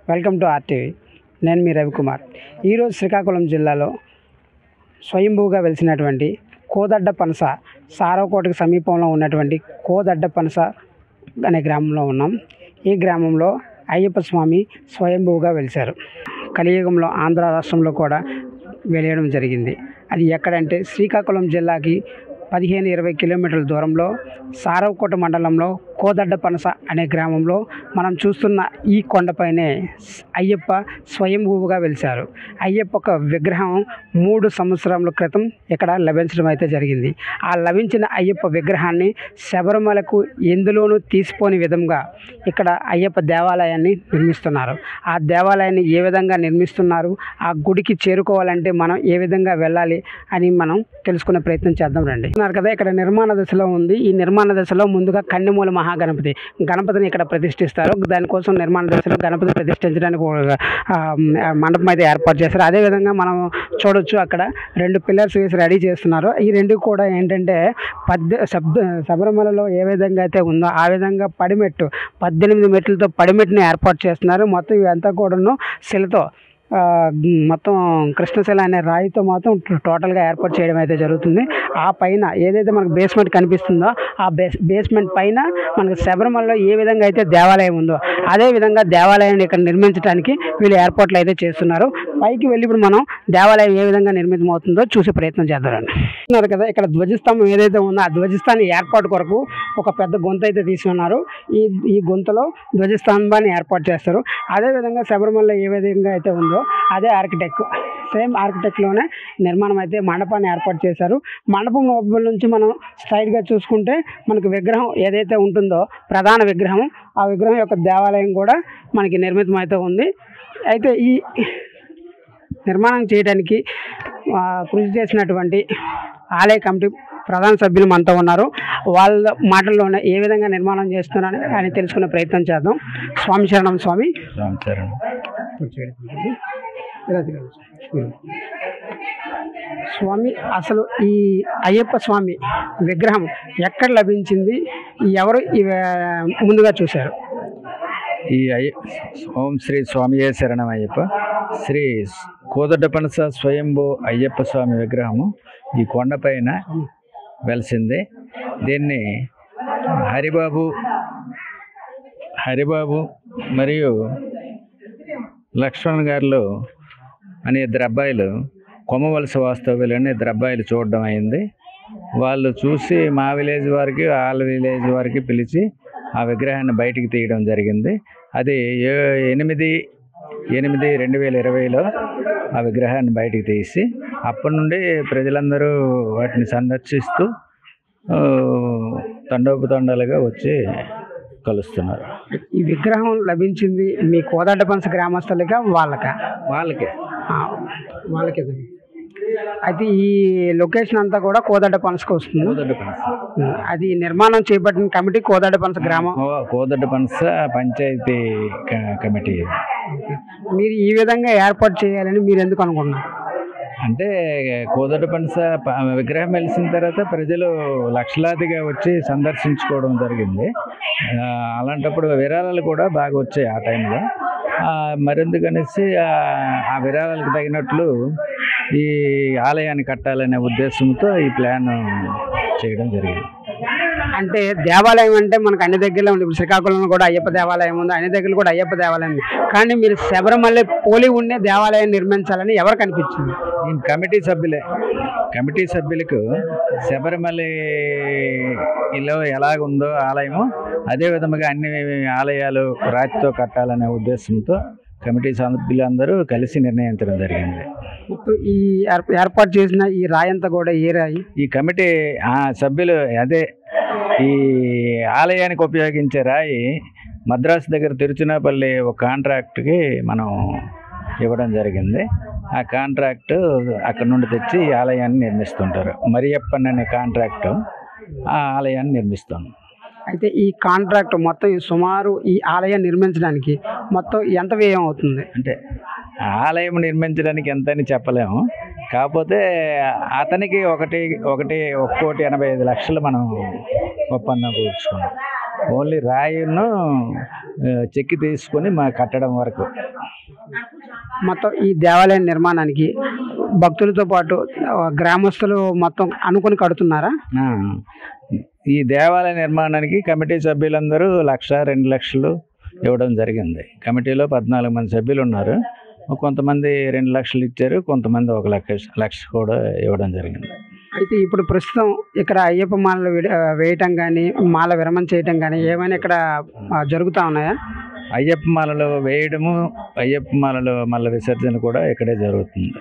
Welcome to RTV. నేను మీ రవికుమార్. ఈరోజు శ్రీకాకుళం జిల్లాలో స్వయంభూగా వెలిసినటువంటి కోదడ్డ పనస సారవకోటకు సమీపంలో ఉన్నటువంటి కోదడ్డ పనస అనే గ్రామంలో ఉన్నాం. ఈ గ్రామంలో అయ్యప్ప స్వామి స్వయంభూగా వెలిశారు. కలియుగంలో ఆంధ్ర రాష్ట్రంలో కూడా వెలియడం జరిగింది. అది ఎక్కడంటే శ్రీకాకుళం జిల్లాకి 15-20 కిలోమీటర్ల దూరంలో సారవకోట మండలంలో కోదడ్డ పనస అనే గ్రామంలో మనం చూస్తున్న ఈ కొండపైనే అయ్యప్ప స్వయంభూగా వెలిశారు. అయ్యప్ప ఒక విగ్రహం 3 సంవత్సరాల క్రితం ఇక్కడ లభించడం అయితే జరిగింది. ఆ లభించిన అయ్యప్ప విగ్రహాన్ని శబరిమలకు ఎందులోనూ తీసిపోని విధంగా ఇక్కడ అయ్యప్ప దేవాలయాన్ని నిర్మిస్తున్నారు. ఆ దేవాలయాన్ని ఏ విధంగా నిర్మిస్తున్నారు, ఆ గుడికి చేరుకోవాలంటే మనం ఏ విధంగా వెళ్ళాలి అని మనం తెలుసుకునే ప్రయత్నం చేద్దాం రండి. కదా ఇక్కడ నిర్మాణ దశలో ఉంది. ఈ నిర్మాణ దశలో ముందుగా కన్నెమూల గణపతిని ఇక్కడ ప్రతిష్ఠిస్తారు. దానికోసం నిర్మాణ దశలో గణపతి ప్రతిష్ఠించడానికి మండపం అయితే ఏర్పాటు చేస్తారు. అదేవిధంగా మనం చూడొచ్చు అక్కడ 2 పిల్లర్స్ వేసి రెడీ చేస్తున్నారు. ఈ 2 కూడా ఏంటంటే శబరిమలలో ఏ విధంగా అయితే ఉందో ఆ విధంగా 18 మెట్లతో పడిమెట్టుని ఏర్పాటు చేస్తున్నారు. మొత్తం ఇవంతా కూడాను శిలతో మొత్తం కృష్ణశిల అనే రాయితో మాత్రం టోటల్గా ఏర్పాటు చేయడం అయితే జరుగుతుంది. ఆ పైన ఏదైతే మనకు బేస్మెంట్ కనిపిస్తుందో ఆ బేస్మెంట్ పైన మనకు శబరిమలలో ఏ విధంగా అయితే దేవాలయం ఉందో అదే విధంగా దేవాలయాన్ని ఇక్కడ నిర్మించడానికి వీళ్ళు ఏర్పాట్లు అయితే చేస్తున్నారు. పైకి వెళ్ళి ఇప్పుడు మనం దేవాలయం ఏ విధంగా నిర్మితమవుతుందో చూసే ప్రయత్నం చేద్దామండి. చూస్తున్నారు కదా ఇక్కడ ధ్వజస్తంభం ఏదైతే ఉందో ఆ ధ్వజస్తంభం ఏర్పాటు కొరకు ఒక పెద్ద గొంతు అయితే తీసుకున్నారు. ఈ గొంతులో ధ్వజస్తంభాన్ని ఏర్పాటు చేస్తారు. అదేవిధంగా శబరిమలలో ఏ విధంగా అయితే ఉందో అదే సేమ్ ఆర్కిటెక్ట్లోనే నిర్మాణం అయితే మండపాన్ని ఏర్పాటు చేశారు. మండపం లోపల నుంచి మనం స్ట్రైట్గా చూసుకుంటే మనకు విగ్రహం ఏదైతే ఉంటుందో ప్రధాన విగ్రహం, ఆ విగ్రహం యొక్క దేవాలయం కూడా మనకి నిర్మితం అయితే ఉంది. అయితే ఈ నిర్మాణం చేయడానికి కృషి చేసినటువంటి ఆలయ కమిటీ ప్రధాన సభ్యులు మనతో ఉన్నారు. వాళ్ళ మాటల్లోనే ఏ విధంగా నిర్మాణం చేస్తున్నారని అని తెలుసుకునే ప్రయత్నం చేద్దాం. స్వామి శరణం. స్వామి శరణం. స్వామి, అసలు ఈ అయ్యప్ప స్వామి విగ్రహం ఎక్కడ లభించింది, ఎవరు ముందుగా చూశారు? ఈ ఓం శ్రీ స్వామియే శరణం అయ్యప్ప. శ్రీ కోదడ్డ పనస స్వయంభూ అయ్యప్ప స్వామి విగ్రహము ఈ కొండపైన వెలిసింది. దీన్ని హరిబాబు మరియు లక్ష్మణ్ గారు అనే 2 అబ్బాయిలు కొమ్మవలస వాస్తవ్యులు అనే 2 అబ్బాయిలు చూడడం అయింది. వాళ్ళు చూసి మా విలేజ్ వారికి వాళ్ళ విలేజ్ వారికి పిలిచి ఆ విగ్రహాన్ని బయటికి తీయడం జరిగింది. అది 8/8/2020లో ఆ విగ్రహాన్ని బయటికి తీసి అప్పటి నుండి ప్రజలందరూ వాటిని సందర్శిస్తూ తండోపతండాలుగా వచ్చి కలుస్తున్నారు. ఈ విగ్రహం లభించింది మీ కోదడ్డ పనస గ్రామస్తులకా వాళ్ళకే? అయితే ఈ లొకేషన్ అంతా కూడా కోదడ్డ పనసకు వస్తుంది. అది నిర్మాణం చేపట్టిన కమిటీ కోదడ్డ పనస గ్రామం, కోదడ్డ పనస పంచాయతీ కమిటీ. మీరు ఈ విధంగా ఏర్పాటు చేయాలని మీరు ఎందుకు అనుకున్నారు? అంటే కోదడ్డ పనస విగ్రహం వెలిసిన తర్వాత ప్రజలు లక్షలాదిగా వచ్చి సందర్శించుకోవడం జరిగింది. అలాంటప్పుడు విరాళాలు కూడా బాగా వచ్చాయి ఆ టైంలో. మరెందుకనేసి ఆ విరాళాలకు తగినట్లు ఈ ఆలయాన్ని కట్టాలనే ఉద్దేశంతో ఈ ప్లాన్ చేయడం జరిగింది. అంటే దేవాలయం అంటే మనకు అన్ని దగ్గరలో ఉంది. శ్రీకాకుళంలో కూడా అయ్యప్ప దేవాలయం ఉంది, అన్ని దగ్గరలో కూడా అయ్యప్ప దేవాలయం ఉంది. కానీ మీరు శబరిమల పోలి ఉండే దేవాలయం నిర్మించాలని ఎవరికి అనిపించింది? కమిటీ సభ్యులకు శబరిమలలో ఎలాగుందో ఆలయము అదే విధంగా అన్ని ఆలయాలు రాతితో కట్టాలనే ఉద్దేశంతో కమిటీ సభ్యులందరూ కలిసి నిర్ణయించడం జరిగింది. ఈ ఏర్పాటు చేసిన ఈ రాయి అంతా కూడా ఏ రాయి? ఈ కమిటీ సభ్యులు అదే ఈ ఆలయానికి ఉపయోగించే రాయి మద్రాసు దగ్గర తిరుచునాపల్లి ఒక కాంట్రాక్ట్కి మనం ఇవ్వడం జరిగింది. ఆ కాంట్రాక్టు అక్కడ నుండి తెచ్చి ఈ ఆలయాన్ని నిర్మిస్తుంటారు. మరియప్పన్ అనే కాంట్రాక్టు ఆ ఆలయాన్ని నిర్మిస్తాం. అయితే ఈ కాంట్రాక్ట్ మొత్తం సుమారు ఈ ఆలయం నిర్మించడానికి మొత్తం ఎంత వ్యయం అవుతుంది? అంటే ఆలయం నిర్మించడానికి ఎంత అని చెప్పలేము. కాకపోతే అతనికి 1,85,00,000 మనం ఒప్పందం కూర్చుకున్నాం. ఓన్లీ రాయిను చెక్కి తీసుకొని మా కట్టడం వరకు మొత్తం ఈ దేవాలయ నిర్మాణానికి భక్తులతో పాటు గ్రామస్తులు మొత్తం అనుకుని కడుతున్నారా? ఆ, ఈ దేవాలయ నిర్మాణానికి కమిటీ సభ్యులందరూ 1,00,000, 2,00,000 ఇవ్వడం జరిగింది. కమిటీలో 14 మంది సభ్యులు ఉన్నారు. కొంతమంది 2 లక్షలు ఇచ్చారు, కొంతమంది 1,00,000 కూడా ఇవ్వడం జరిగింది. అయితే ఇప్పుడు ప్రస్తుతం ఇక్కడ అయ్యప్ప మాలలు వేయటం కానీ మాల విరమణ చేయటం కానీ ఏమైనా ఇక్కడ జరుగుతూ ఉన్నాయా? అయ్యప్ప మాలలు వేయడము, అయ్యప్ప మాలలు మళ్ళీ విసర్జన కూడా ఇక్కడే జరుగుతుంది.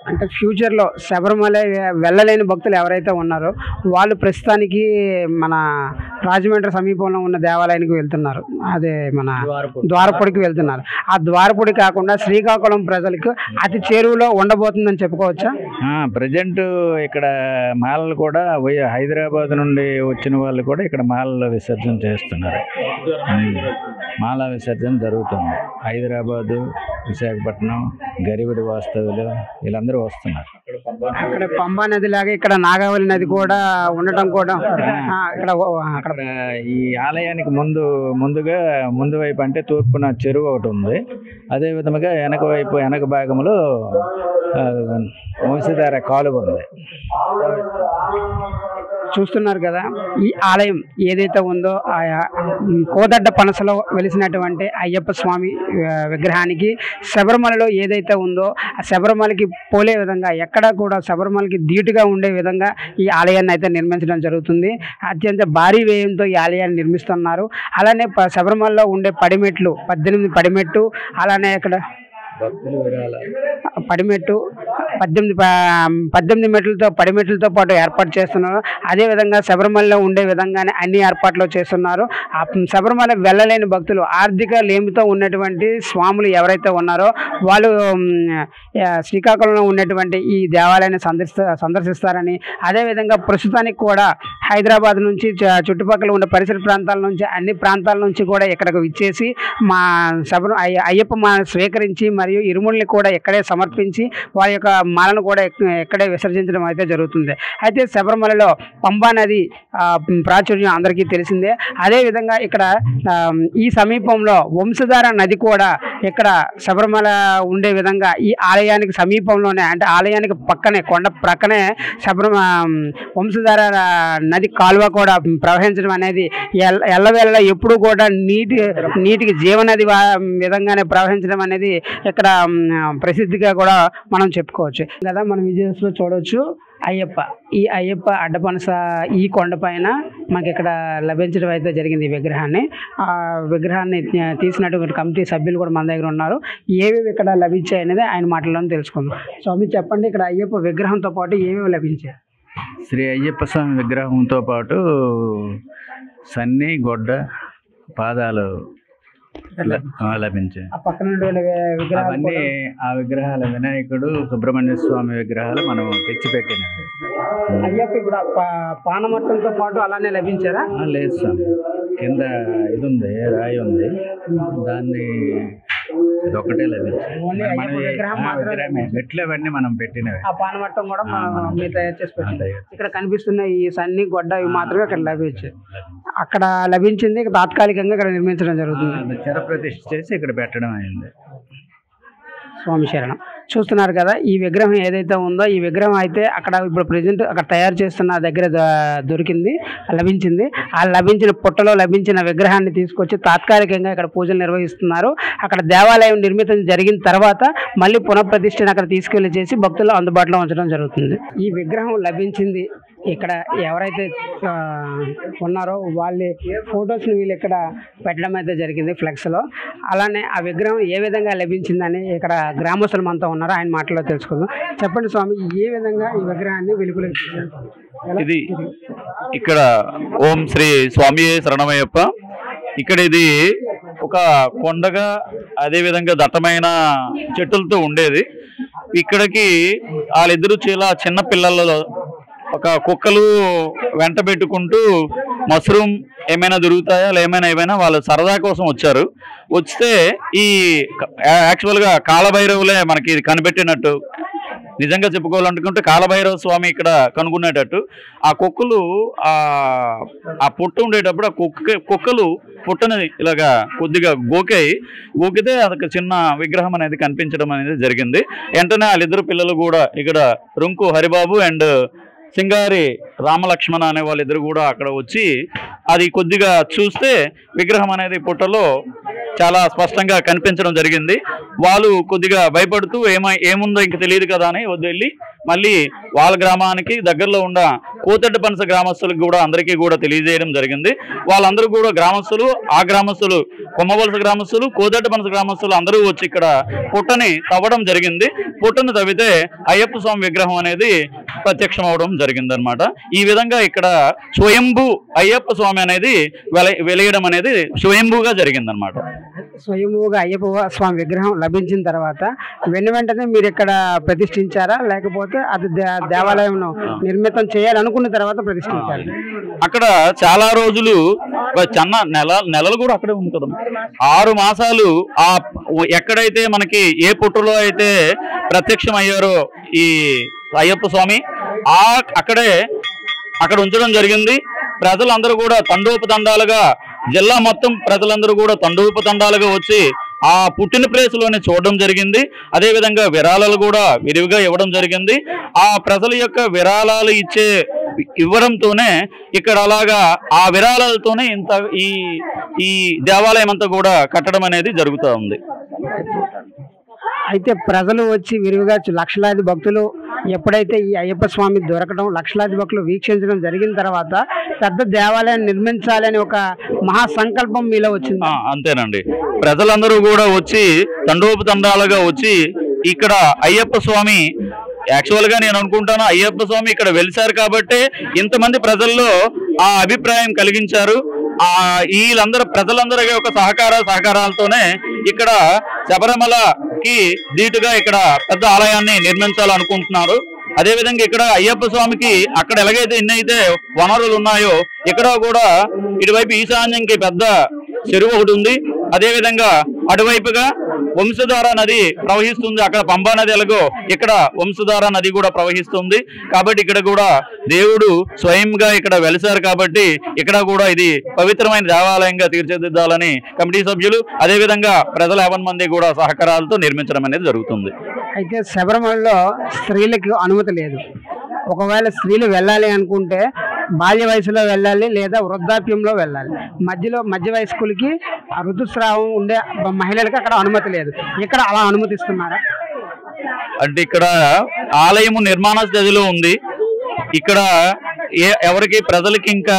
అంటే ఫ్యూచర్లో శబరిమల వెళ్ళలేని భక్తులు ఎవరైతే ఉన్నారో వాళ్ళు ప్రస్తుతానికి మన రాజమండ్రి సమీపంలో ఉన్న దేవాలయానికి వెళ్తున్నారు, అదే మన ద్వారపూడికి వెళ్తున్నారు. ఆ ద్వారపూడి కాకుండా శ్రీకాకుళం ప్రజలకు అతి చేరువలో ఉండబోతుందని చెప్పుకోవచ్చా? ప్రజెంట్ ఇక్కడ మాలలు కూడా హైదరాబాద్ నుండి వచ్చిన వాళ్ళు కూడా ఇక్కడ మాలల విసర్జన చేస్తున్నారు. మాల విసర్జన జరుగుతుంది. హైదరాబాదు, విశాఖపట్నం, గరివిడి వాస్తవులు వీళ్ళందరూ వస్తున్నారు. అక్కడ పంబా నది లాగా ఇక్కడ నాగావళి నది కూడా ఉండటం కూడా అక్కడ ఈ ఆలయానికి ముందు వైపు అంటే తూర్పున చెరువు ఒకటి ఉంది. అదే విధముగా వెనక భాగంలో వంశధార కాలువ ఉంది. చూస్తున్నారు కదా, ఈ ఆలయం ఏదైతే ఉందో కోదడ్డ పనసలో వెలిసినటువంటి అయ్యప్ప స్వామి విగ్రహానికి శబరిమలలో ఏదైతే ఉందో ఆ శబరిమలకి పోలే విధంగా ఎక్కడ కూడా శబరిమలకి ధీటుగా ఉండే విధంగా ఈ ఆలయాన్ని అయితే నిర్మించడం జరుగుతుంది. అత్యంత భారీ వ్యయంతో ఈ ఆలయాన్ని నిర్మిస్తున్నారు. అలానే శబరిమలలో ఉండే పడిమెట్లు 18 పడిమెట్టు, అలానే ఇక్కడ పడిమెట్టు 18 మెట్లతో పడిమెట్లతో పాటు ఏర్పాటు చేస్తున్నారు. అదేవిధంగా శబరిమలలో ఉండే విధంగానే అన్ని ఏర్పాట్లు చేస్తున్నారు. శబరిమల వెళ్ళలేని భక్తులు ఆర్థిక లేమితో ఉన్నటువంటి స్వాములు ఎవరైతే ఉన్నారో వాళ్ళు శ్రీకాకుళంలో ఉన్నటువంటి ఈ దేవాలయాన్ని సందర్శిస్తారని, అదేవిధంగా ప్రస్తుతానికి కూడా హైదరాబాద్ నుంచి చుట్టుపక్కల ఉన్న పరిసర ప్రాంతాల నుంచి అన్ని ప్రాంతాల నుంచి కూడా ఇక్కడికి విచ్చేసి మా అయ్యప్ప మాలను స్వీకరించి మరియు ఇరుముల్ని కూడా ఇక్కడే సమర్పించి వారి యొక్క మాలను కూడా ఇక్కడే విసర్జించడం అయితే జరుగుతుంది. అయితే శబరిమలలో పంబా నది ప్రాచుర్యం అందరికీ తెలిసిందే. అదేవిధంగా ఇక్కడ ఈ సమీపంలో వంశధార నది కూడా ఇక్కడ శబరిమల ఉండే విధంగా ఈ ఆలయానికి సమీపంలోనే అంటే ఆలయానికి పక్కనే కొండ ప్రక్కనే వంశధార నది కాలువ కూడా ప్రవహించడం అనేది ఎల్లవేళ ఎప్పుడు కూడా నీటికి జీవనది విధంగానే ప్రవహించడం అనేది ఇక్కడ ప్రసిద్ధిగా కూడా మనం చెప్పుకోవచ్చు కదా. మనం విజయవాడలో చూడవచ్చు ఈ అయ్యప్ప అడ్డపనస ఈ కొండపైన మనకి ఇక్కడ లభించడం అయితే జరిగింది. ఈ విగ్రహాన్ని తీసినటువంటి కమిటీ సభ్యులు కూడా మన దగ్గర ఉన్నారు. ఏవేవి ఇక్కడ లభించాయి అనేది ఆయన మాటల్లో తెలుసుకుందాం. స్వామి చెప్పండి, ఇక్కడ అయ్యప్ప విగ్రహంతో పాటు ఏవేవి లభించాయి? శ్రీ అయ్యప్ప స్వామి విగ్రహంతో పాటు సన్ని, గొడ్డ, పాదాలు లభించాయి. అవన్నీ ఆ విగ్రహాలు వినాయకుడు, సుబ్రహ్మణ్య స్వామి విగ్రహాలు మనం తెచ్చిపెట్టినవి. అయ్యప్ప ఇప్పుడు పానమట్టంతో పాటు అలానే లభించారా? లేదు స్వామి, కింద ఇది ఉంది, రాయి ఉంది, దాన్ని ఇదొకటే లభించింది. మెట్లు అవన్నీ మనం పెట్టినవి. ఆ పానమట్టం కూడా మీరు తయారు చేసి పెట్టింది. ఇక్కడ కనిపిస్తున్న ఈ సన్ని, గొడ్డ ఇవి మాత్రమే ఇక్కడ లభించాయి. అక్కడ లభించింది తాత్కాలికంగా ఇక్కడ నిర్మించడం జరుగుతుంది. చిరప్రతిష్ఠ చేసి ఇక్కడ పెట్టడం అయింది. స్వామి శరణం. చూస్తున్నారు కదా, ఈ విగ్రహం ఏదైతే ఉందో ఈ విగ్రహం అయితే అక్కడ ఇప్పుడు ప్రజెంట్ అక్కడ తయారు చేస్తున్న దగ్గర లభించింది. ఆ లభించిన పుట్టలో లభించిన విగ్రహాన్ని తీసుకొచ్చి తాత్కాలికంగా ఇక్కడ పూజలు నిర్వహిస్తున్నారు. అక్కడ దేవాలయం నిర్మితం జరిగిన తర్వాత మళ్ళీ పునఃప్రతిష్ఠను అక్కడ తీసుకెళ్లి చేసి భక్తులు అందుబాటులో ఉంచడం జరుగుతుంది. ఈ విగ్రహం లభించింది ఇక్కడ ఎవరైతే ఉన్నారో వాళ్ళ ఫొటోస్ని వీళ్ళు ఇక్కడ పెట్టడం అయితే జరిగింది ఫ్లెక్స్లో. అలానే ఆ విగ్రహం ఏ విధంగా లభించిందని ఇక్కడ గ్రామస్తులు మనతో ఉన్నారో ఆయన మాటలో తెలుసుకుందాం. చెప్పండి స్వామి, ఏ విధంగా ఈ విగ్రహాన్ని వెలుగులోకి తీశారు? ఇది ఇక్కడ ఓం శ్రీ స్వామి శరణమయ్యప్ప. ఇక్కడ ఇది ఒక కొండగా అదేవిధంగా దట్టమైన చెట్టులతో ఉండేది. ఇక్కడికి వాళ్ళిద్దరూ చాలా చిన్న పిల్లలలో ఒక కుక్కలు వెంట పెట్టుకుంటూ మష్రూమ్ ఏమైనా దొరుకుతాయా ఏమైనా వాళ్ళు సరదా కోసం వచ్చారు. వస్తే ఈ యాక్చువల్గా కాలభైరవులే మనకి ఇది కనిపెట్టినట్టు నిజంగా చెప్పుకోవాలనుకుంటే కాలభైరవ స్వామి ఇక్కడ కనుగొనేటట్టు ఆ కుక్కలు ఆ పుట్ట ఉండేటప్పుడు ఆ కుక్కలు పుట్టని ఇలాగా కొద్దిగా గోకితే అదొక చిన్న విగ్రహం అనేది కనిపించడం అనేది జరిగింది. వెంటనే వాళ్ళిద్దరు పిల్లలు కూడా ఇక్కడ రుంకు హరిబాబు అండ్ సింగారి రామలక్ష్మణ అనే వాళ్ళిద్దరు కూడా అక్కడ వచ్చి అది కొద్దిగా చూస్తే విగ్రహం అనేది పుట్టలో చాలా స్పష్టంగా కనిపించడం జరిగింది. వాళ్ళు కొద్దిగా భయపడుతూ ఏముందో ఇంక తెలియదు కదా అని వదిలి మళ్ళీ వాళ్ళ గ్రామానికి దగ్గరలో ఉన్న కోతడ్డపనస గ్రామస్తులకు కూడా అందరికీ కూడా తెలియజేయడం జరిగింది. వాళ్ళందరూ కూడా గ్రామస్తులు కొమ్మవలస గ్రామస్తులు, కోతడ్డపనస గ్రామస్తులు అందరూ వచ్చి ఇక్కడ పుట్టని తవ్వడం జరిగింది. పుట్టను తవ్వితే అయ్యప్ప స్వామి విగ్రహం అనేది ప్రత్యక్షం అవడం జరిగింది అనమాట. ఈ విధంగా ఇక్కడ స్వయంభూ అయ్యప్ప స్వామి అనేది వెలయడం అనేది స్వయంభూగా జరిగిందనమాట. స్వయంభూగా అయ్యప్ప స్వామి విగ్రహం లభించిన తర్వాత వెంటనే మీరు ఇక్కడ ప్రతిష్ఠించారా, లేకపోతే అది దేవాలయం నిర్మితం చేయాలనుకున్న తర్వాత ప్రతిష్ఠించారు? అక్కడ చాలా రోజులు నెలలు కూడా అక్కడే ఉంది కదా, 6 మాసాలు ఎక్కడైతే మనకి ఏ పుట్టులో అయితే ప్రత్యక్షం అయ్యారో ఈ అయ్యప్ప స్వామి అక్కడ ఉంచడం జరిగింది. ప్రజలందరూ కూడా తండోపతండాలుగా, జిల్లా మొత్తం ప్రజలందరూ కూడా తండోపతండాలుగా వచ్చి ఆ పుట్టిన ప్లేస్లోనే చూడడం జరిగింది. అదేవిధంగా విరాళాలు కూడా విరివిగా ఇవ్వడం జరిగింది. ఆ ప్రజల యొక్క విరాళాలు ఇవ్వడంతోనే ఇక్కడ అలాగా ఆ విరాళాలతోనే ఈ దేవాలయం అంతా కూడా కట్టడం అనేది జరుగుతూ ఉంది. అయితే ప్రజలు వచ్చి విరివిగా లక్షలాది భక్తులు ఎప్పుడైతే ఈ అయ్యప్ప స్వామి దొరకడం, లక్షలాది భక్తులు వీక్షించడం జరిగిన తర్వాత పెద్ద దేవాలయాన్ని నిర్మించాలని ఒక మహాసంకల్పం మీలో వచ్చింది. అంతేనండి, ప్రజలందరూ కూడా వచ్చి తండోపతండాలుగా వచ్చి ఇక్కడ అయ్యప్ప స్వామి యాక్చువల్గా నేను అనుకుంటాను అయ్యప్ప స్వామి ఇక్కడ వెలిసారు కాబట్టి ఇంతమంది ప్రజల్లో ఆ అభిప్రాయం కలిగించారు. ప్రజలందరి యొక్క సహకారాలతోనే ఇక్కడ శబరిమలకి దీటుగా ఇక్కడ పెద్ద ఆలయాన్ని నిర్మించాలనుకుంటున్నారు. అదేవిధంగా ఇక్కడ అయ్యప్ప స్వామికి అక్కడ ఎలాగైతే ఎన్నైతే వనరులు ఉన్నాయో ఇక్కడ కూడా ఇటువైపు ఈశాన్యంకి పెద్ద చెరువు ఒకటి ఉంది. అదేవిధంగా అటువైపుగా వంశధార నది ప్రవహిస్తుంది. అక్కడ పంబా నది ఎలాగో ఇక్కడ వంశధార నది కూడా ప్రవహిస్తుంది. కాబట్టి ఇక్కడ కూడా దేవుడు స్వయంగా ఇక్కడ వెలిసారు కాబట్టి ఇక్కడ కూడా ఇది పవిత్రమైన దేవాలయంగా తీర్చిదిద్దాలని కమిటీ సభ్యులు అదేవిధంగా ప్రజల 50 మంది కూడా సహకారాలతో నిర్మించడం అనేది జరుగుతుంది. అయితే శబరిమలలో స్త్రీలకు అనుమతి లేదు. ఒకవేళ స్త్రీలు వెళ్ళాలి అనుకుంటే బాల్య వయసులో వెళ్ళాలి లేదా వృద్ధాప్యంలో వెళ్ళాలి. మధ్య వయస్కులకి ఋతుస్రావం ఉండే మహిళలకు అక్కడ అనుమతి లేదు. ఇక్కడ అలా అనుమతిస్తున్నారా? అంటే ఇక్కడ ఆలయము నిర్మాణ స్థితిలో ఉంది. ఇక్కడ ఎవరికి ప్రజలకి ఇంకా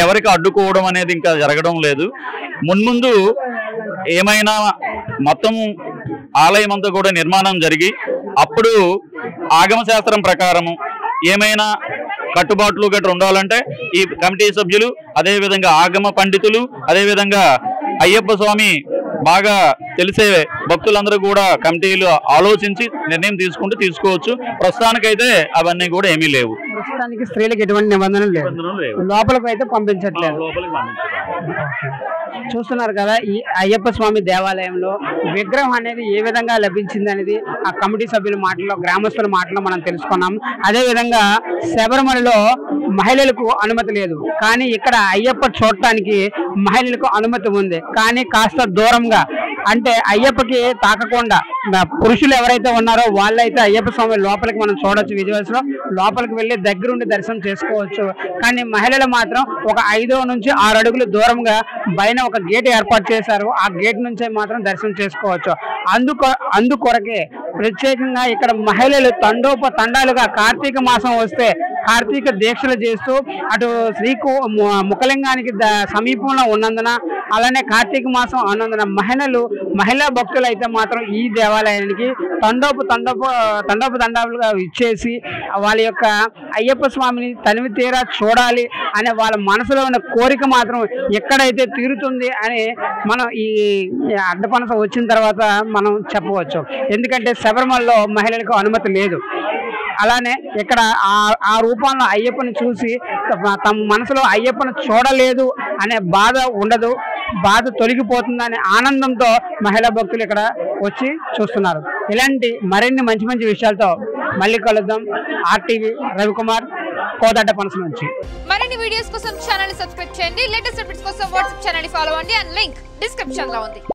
ఎవరికి అడ్డుకోవడం అనేది ఇంకా జరగడం లేదు. మున్ముందు ఏమైనా మొత్తం ఆలయం అంతా కూడా నిర్మాణం జరిగి అప్పుడు ఆగమ శాస్త్రం ప్రకారము ఏమైనా కట్టుబాట్లు గట్రా ఉండాలంటే ఈ కమిటీ సభ్యులు అదేవిధంగా ఆగమ పండితులు అదేవిధంగా అయ్యప్ప స్వామి బాగా తెలిసే భక్తులందరూ కూడా కమిటీలు ఆలోచించి నిర్ణయం తీసుకోవచ్చు. ప్రస్తుతానికైతే అవన్నీ కూడా ఏమీ లేవు. ప్రస్తుతానికి స్త్రీలకు ఎటువంటి నిబంధనలు లేవు. లోపలికి అయితే పంపించట్లేదు. చూస్తున్నారు కదా, ఈ అయ్యప్ప స్వామి దేవాలయంలో విగ్రహం అనేది ఏ విధంగా లభించింది అనేది ఆ కమిటీ సభ్యుల మాటల్లో, గ్రామస్తుల మాటల్లో మనం తెలుసుకున్నాం. అదేవిధంగా శబరిమలలో మహిళలకు అనుమతి లేదు, కానీ ఇక్కడ అయ్యప్ప చూడటానికి మహిళలకు అనుమతి ఉంది. కానీ కాస్త దూరంగా, అంటే అయ్యప్పకి తాకకుండా పురుషులు ఎవరైతే ఉన్నారో వాళ్ళైతే అయ్యప్ప స్వామి లోపలికి మనం చూడొచ్చు. విజువల్స్ లో లోపలికి వెళ్ళి దగ్గరుండి దర్శనం చేసుకోవచ్చు. కానీ మహిళలు మాత్రం ఒక 5 నుంచి 6 అడుగులు దూరంగా పైన ఒక గేట్ ఏర్పాటు చేశారు. ఆ గేట్ నుంచే మాత్రం దర్శనం చేసుకోవచ్చు. అందుకొరకే ప్రత్యేకంగా ఇక్కడ మహిళలు తండోపతండాలుగా కార్తీక మాసం వస్తే కార్తీక దీక్షలు చేస్తూ అటు ముఖలింగానికి సమీపంలో ఉన్నందున, అలానే కార్తీక మాసం అన్నందున మహిళా భక్తులు అయితే మాత్రం ఈ దేవాలయానికి తండోపతండాలుగా ఇచ్చేసి వాళ్ళ యొక్క అయ్యప్ప స్వామిని తనివి తీరా చూడాలి అనే వాళ్ళ మనసులో ఉన్న కోరిక మాత్రం ఎక్కడైతే తీరుతుంది అని మనం ఈ అడ్డపనస వచ్చిన తర్వాత మనం చెప్పవచ్చు. ఎందుకంటే శబరిమలలో మహిళలకు అనుమతి లేదు. అలానే ఇక్కడ ఆ రూపంలో అయ్యప్పని చూసి తమ మనసులో అయ్యప్పని చూడలేదు అనే బాధ ఉండదు, బాధ తొలగిపోతుందనే ఆనందంతో మహిళా భక్తులు ఇక్కడ వచ్చి చూస్తున్నారు. ఇలాంటి మరిన్ని మంచి విషయాలతో మళ్ళీ కలుద్దాం. RTV రవికుమార్, కోదడ్డ పనస నుంచి. మరిన్ని వీడియోస్ కోసం ఛానల్ ని సబ్స్క్రైబ్ చేయండి. లేటెస్ట్ అప్డేట్స్ కోసం వాట్సాప్ ఛానల్ ని ఫాలో అవ్వండి. అండ్ లింక్ డిస్క్రిప్షన్ లో ఉంది.